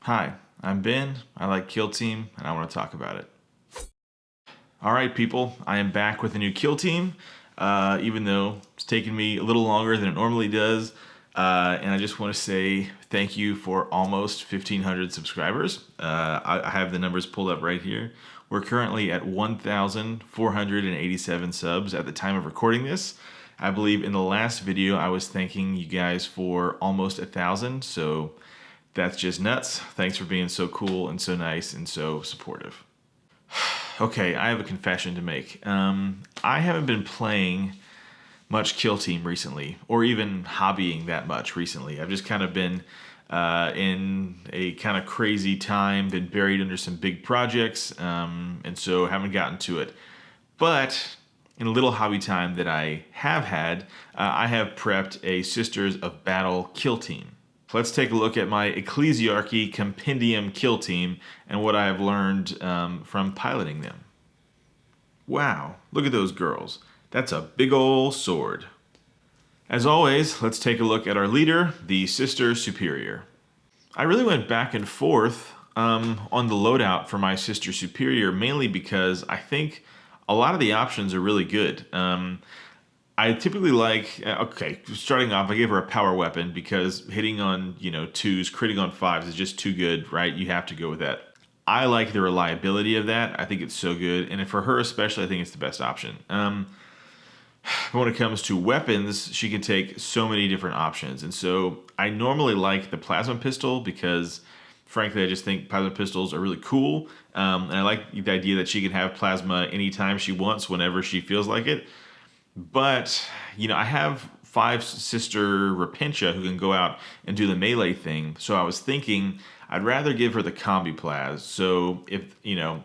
Hi, I'm Ben, I like Kill Team, and I want to talk about it. Alright people, I am back with a new Kill Team, even though it's taken me a little longer than it normally does, and I just want to say thank you for almost 1,500 subscribers. I have the numbers pulled up right here. We're currently at 1,487 subs at the time of recording this. I believe in the last video I was thanking you guys for almost 1,000, so that's just nuts. Thanks for being so cool and so nice and so supportive. Okay, I have a confession to make. I haven't been playing much Kill Team recently, or even hobbying that much recently. I've just kind of been in a kind of crazy time, been buried under some big projects, and so haven't gotten to it. But in a little hobby time that I have had, I have prepped a Sisters of Battle Kill Team. Let's take a look at my Ecclesiarchy compendium kill team and what I have learned from piloting them. Wow, look at those girls. That's a big ol' sword. As always, let's take a look at our leader, the Sister Superior. I really went back and forth on the loadout for my Sister Superior, mainly because I think a lot of the options are really good. I typically like, okay, starting off, I gave her a power weapon because hitting on, 2s, critting on 5s is just too good, right? You have to go with that. I like the reliability of that. I think it's so good. And for her especially, I think it's the best option. When it comes to weapons, she can take so many different options. And so I normally like the plasma pistol because, frankly, I just think plasma pistols are really cool. And I like the idea that she can have plasma anytime she wants, whenever she feels like it. But, I have 5 sister Repentia who can go out and do the melee thing. So I was thinking I'd rather give her the combi plas. So if,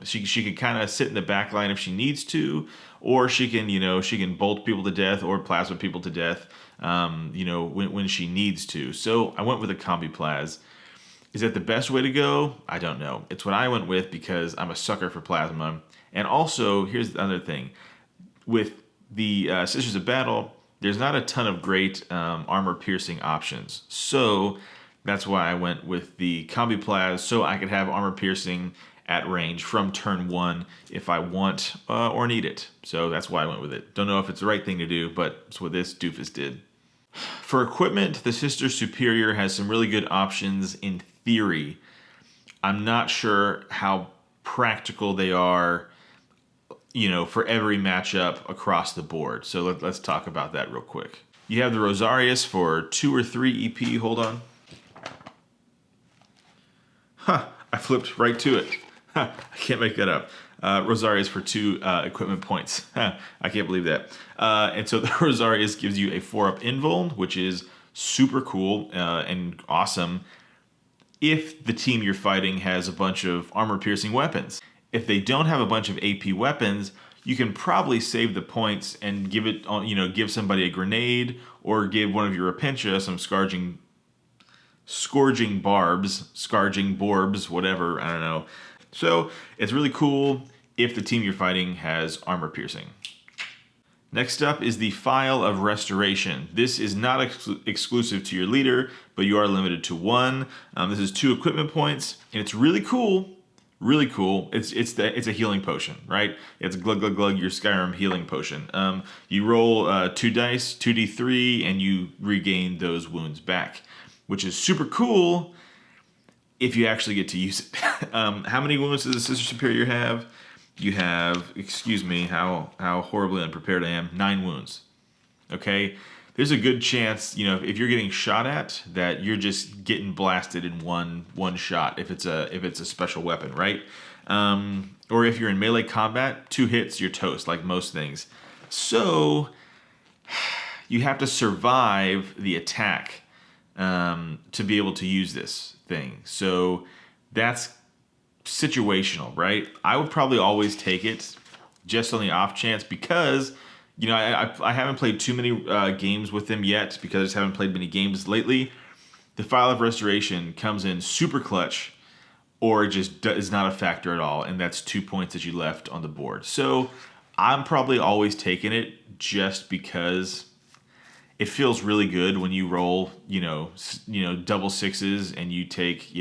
she could kind of sit in the back line if she needs to, or she can, she can bolt people to death or plasma people to death, when she needs to. So I went with a combi plas. Is that the best way to go? I don't know. It's what I went with because I'm a sucker for plasma. And also, here's the other thing. With the Sisters of Battle, there's not a ton of great armor-piercing options. So that's why I went with the combi plas, so I could have armor-piercing at range from turn 1 if I want or need it. So that's why I went with it. Don't know if it's the right thing to do, but it's what this doofus did. For equipment, the Sister Superior has some really good options in theory. I'm not sure how practical they are, for every matchup across the board. So let's talk about that real quick. You have the Rosarius for 2 or 3 EP. Hold on. I flipped right to it. I can't make that up. Rosarius for 2 equipment points. I can't believe that. And so the Rosarius gives you a 4-up invuln, which is super cool and awesome if the team you're fighting has a bunch of armor-piercing weapons. If they don't have a bunch of AP weapons, you can probably save the points and give it on, give somebody a grenade or give one of your Repentia some scourging borbs, whatever, I don't know. So it's really cool if the team you're fighting has armor piercing. Next up is the File of Restoration. This is not exclusive to your leader, but you are limited to 1. This is 2 equipment points, and it's really cool. Really cool. It's a healing potion, right? It's glug glug glug your Skyrim healing potion. You roll 2 dice, 2d3, and you regain those wounds back, which is super cool if you actually get to use it. How many wounds does the Sister Superior have? You have, excuse me, how horribly unprepared I am. 9 wounds. Okay. There's a good chance, if you're getting shot at, that you're just getting blasted in one shot if it's a special weapon, right? Or if you're in melee combat, 2 hits, you're toast, like most things. So you have to survive the attack to be able to use this thing. So that's situational, right? I would probably always take it just on the off chance because I haven't played too many games with them yet because I just haven't played many games lately. The File of Restoration comes in super clutch, or it just is not a factor at all, and that's 2 points that you left on the board. So I'm probably always taking it just because it feels really good when you roll, double 6s and you take,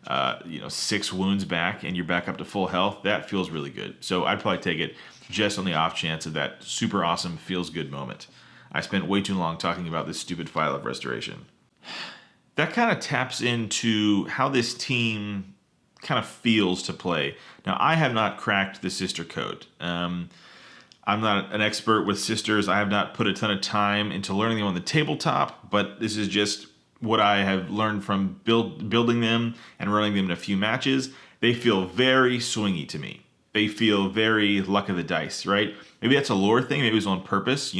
6 wounds back and you're back up to full health, that feels really good. So I'd probably take it just on the off chance of that super awesome feels good moment. I spent way too long talking about this stupid file of restoration. That kind of taps into how this team kind of feels to play. Now, I have not cracked the sister code. I'm not an expert with sisters. I have not put a ton of time into learning them on the tabletop, but this is just what I have learned from building them and running them in a few matches. They feel very swingy to me. They feel very luck of the dice, right? Maybe that's a lore thing. Maybe it was on purpose,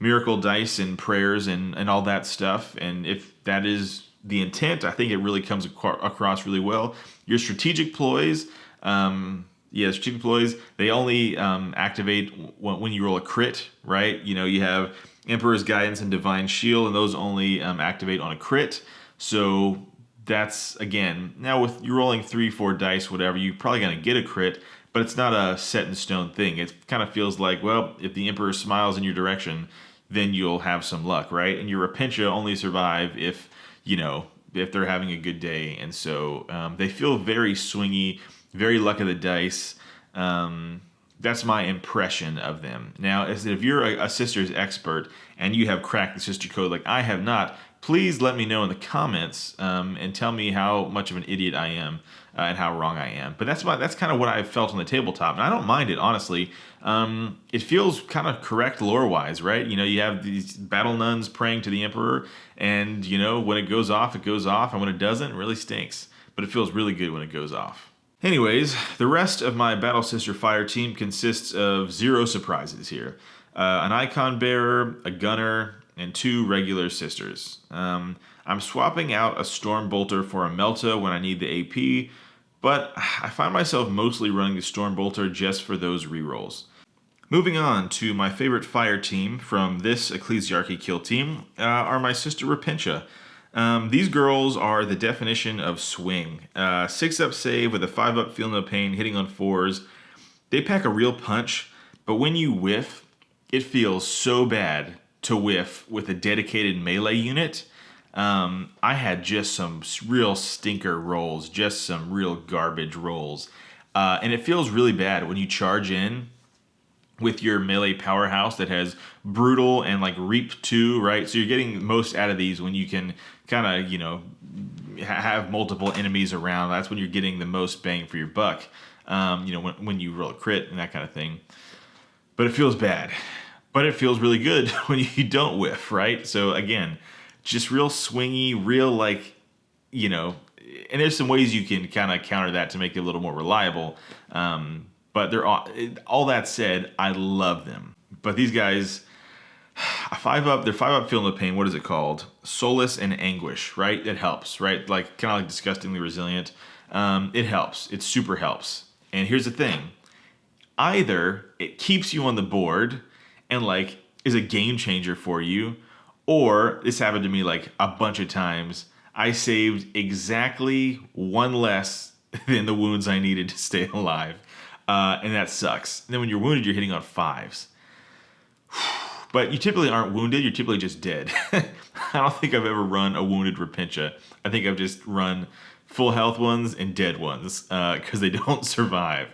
miracle dice and prayers and all that stuff. And if that is the intent, I think it really comes across really well. Your strategic ploys, strategic ploys, they only activate when you roll a crit, right? You have Emperor's Guidance and Divine Shield, and those only activate on a crit. So that's, again, now with you rolling 3-4 dice, whatever, you're probably going to get a crit, but it's not a set in stone thing. It kind of feels like, well, if the Emperor smiles in your direction, then you'll have some luck, right? And your Repentia only survive if they're having a good day. And so they feel very swingy, very luck of the dice. That's my impression of them. Now, if you're a sisters expert and you have cracked the sister code like I have not, please let me know in the comments and tell me how much of an idiot I am and how wrong I am. But that's kind of what I've felt on the tabletop, and I don't mind it, honestly. It feels kind of correct lore-wise, right? You have these battle nuns praying to the Emperor, and when it goes off, it goes off, and when it doesn't, it really stinks. But it feels really good when it goes off. Anyways, the rest of my Battle Sister Fire team consists of 0 surprises here. An icon bearer, a gunner, and 2 regular sisters. I'm swapping out a Stormbolter for a Melta when I need the AP, but I find myself mostly running the Stormbolter just for those rerolls. Moving on to my favorite fire team from this Ecclesiarchy kill team are my sister Repentia. These girls are the definition of swing. 6-up save with a 5-up feel no pain, hitting on 4s. They pack a real punch, but when you whiff, it feels so bad to whiff with a dedicated melee unit. I had just some real stinker rolls, just some real garbage rolls. And it feels really bad when you charge in with your melee powerhouse that has brutal and like reap 2, right? So you're getting most out of these when you can kind of, have multiple enemies around. That's when you're getting the most bang for your buck, when you roll a crit and that kind of thing. But it feels bad. But it feels really good when you don't whiff, right? So again, just real swingy, real and there's some ways you can kind of counter that to make it a little more reliable. But all that said, I love them. But these guys, they're 5-up feel no pain. What is it called? Solace and Anguish, right? It helps, right? Kind of like Disgustingly Resilient. It helps. It super helps. And here's the thing. Either it keeps you on the board and is a game changer for you, or this happened to me a bunch of times. I saved exactly 1 less than the wounds I needed to stay alive. And that sucks. And then when you're wounded, you're hitting on 5s. But you typically aren't wounded, you're typically just dead. I don't think I've ever run a wounded Repentia. I think I've just run full health ones and dead ones because they don't survive.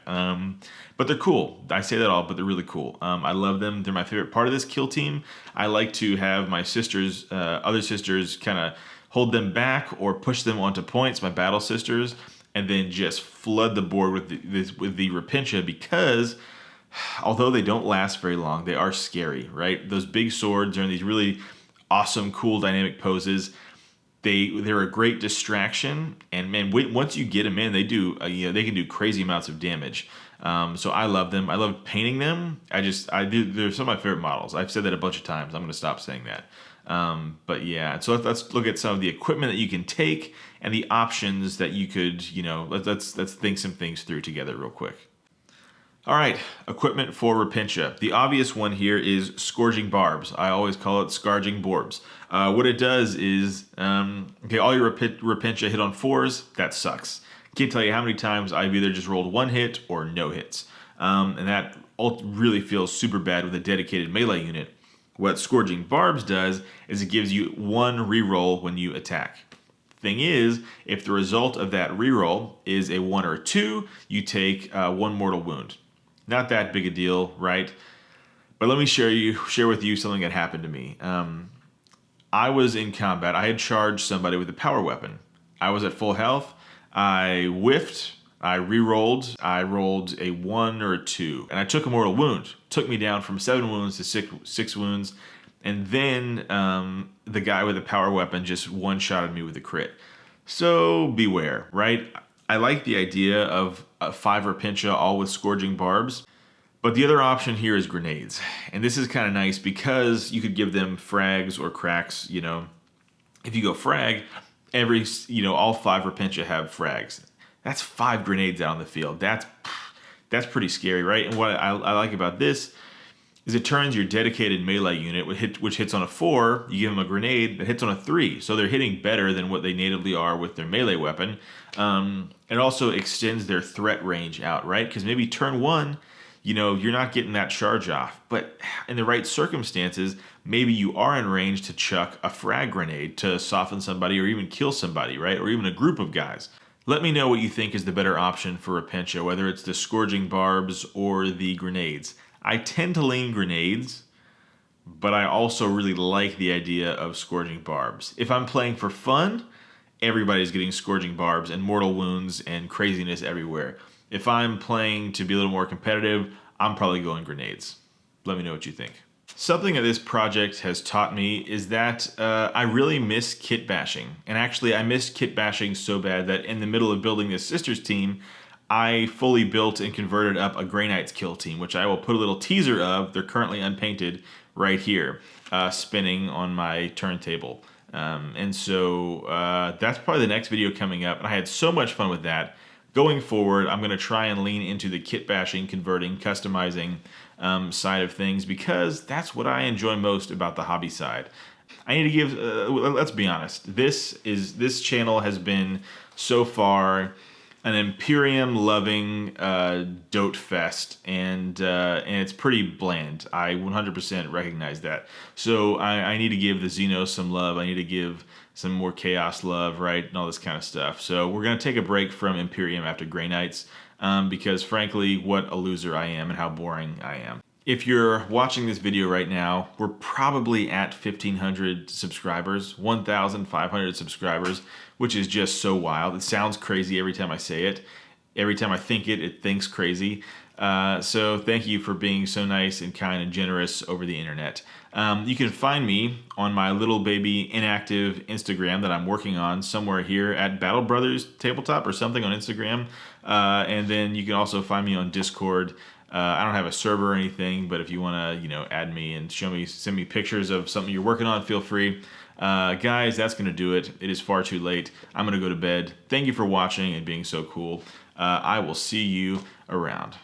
But they're cool. I say that all, but they're really cool. I love them. They're my favorite part of this kill team. I like to have my sisters, other sisters, kind of hold them back or push them onto points, my battle sisters, and then just flood the board with the Repentia because although they don't last very long, they are scary, right? Those big swords are in these really awesome, cool, dynamic poses. They're a great distraction, and man, once you get them in, they can do crazy amounts of damage. So I love them. I love painting them. They're some of my favorite models. I've said that a bunch of times. I'm going to stop saying that. But yeah, so let's look at some of the equipment that you can take and the options that you could, let's think some things through together real quick. All right, equipment for Repentia. The obvious one here is Scourging Barbs. I always call it Scourging Borbs. What it does is, all your Repentia hit on 4s. That sucks. Can't tell you how many times I've either just rolled 1 hit or no hits. And that really feels super bad with a dedicated melee unit. What Scourging Barbs does is it gives you 1 reroll when you attack. thing is, if the result of that reroll is a 1 or a 2, you take 1 mortal wound. Not that big a deal, right? But let me share with you something that happened to me. I was in combat. I had charged somebody with a power weapon. I was at full health. I whiffed. I re-rolled. I rolled a 1 or a 2, and I took a mortal wound. Took me down from 7 wounds to 6 wounds, and then the guy with the power weapon just one-shotted me with a crit. So beware, right? I like the idea of a 5 Repentia all with scourging barbs, but the other option here is grenades, and this is kind of nice because you could give them frags or cracks. You know, if you go frag, all 5 Repentia have frags. That's 5 grenades out on the field. That's pretty scary, right? And what I like about this is it turns your dedicated melee unit, which hits on a 4, you give them a grenade that hits on a 3. So they're hitting better than what they natively are with their melee weapon. It also extends their threat range out, right? Because maybe turn 1, you're not getting that charge off. But in the right circumstances, maybe you are in range to chuck a frag grenade to soften somebody or even kill somebody, right? Or even a group of guys. Let me know what you think is the better option for Repentia, whether it's the scourging barbs or the grenades. I tend to lean grenades, but I also really like the idea of scourging barbs. If I'm playing for fun, everybody's getting scourging barbs and mortal wounds and craziness everywhere. If I'm playing to be a little more competitive, I'm probably going grenades. Let me know what you think. Something that this project has taught me is that I really miss kit bashing. And actually, I missed kit bashing so bad that in the middle of building this Sisters team, I fully built and converted up a Grey Knights kill team, which I will put a little teaser of. They're currently unpainted right here, spinning on my turntable. And so that's probably the next video coming up. And I had so much fun with that. Going forward, I'm going to try and lean into the kit bashing, converting, customizing side of things because that's what I enjoy most about the hobby side. I need to give, let's be honest, this channel has been so far an Imperium-loving dote fest, and it's pretty bland. I 100% recognize that. So I need to give the Xenos some love. I need to give some more Chaos love, right, and all this kind of stuff. So we're going to take a break from Imperium after Grey Knights because, frankly, what a loser I am and how boring I am. If you're watching this video right now, we're probably at 1,500 subscribers, 1,500 subscribers, which is just so wild. It sounds crazy every time I say it. Every time I think it, it thinks crazy. So thank you for being so nice and kind and generous over the internet. You can find me on my little baby inactive Instagram that I'm working on somewhere here at Battle Brothers Tabletop or something on Instagram. And then you can also find me on Discord. I don't have a server or anything, but if you want to, add me and send me pictures of something you're working on, feel free. Guys, that's going to do it. It is far too late. I'm going to go to bed. Thank you for watching and being so cool. I will see you around.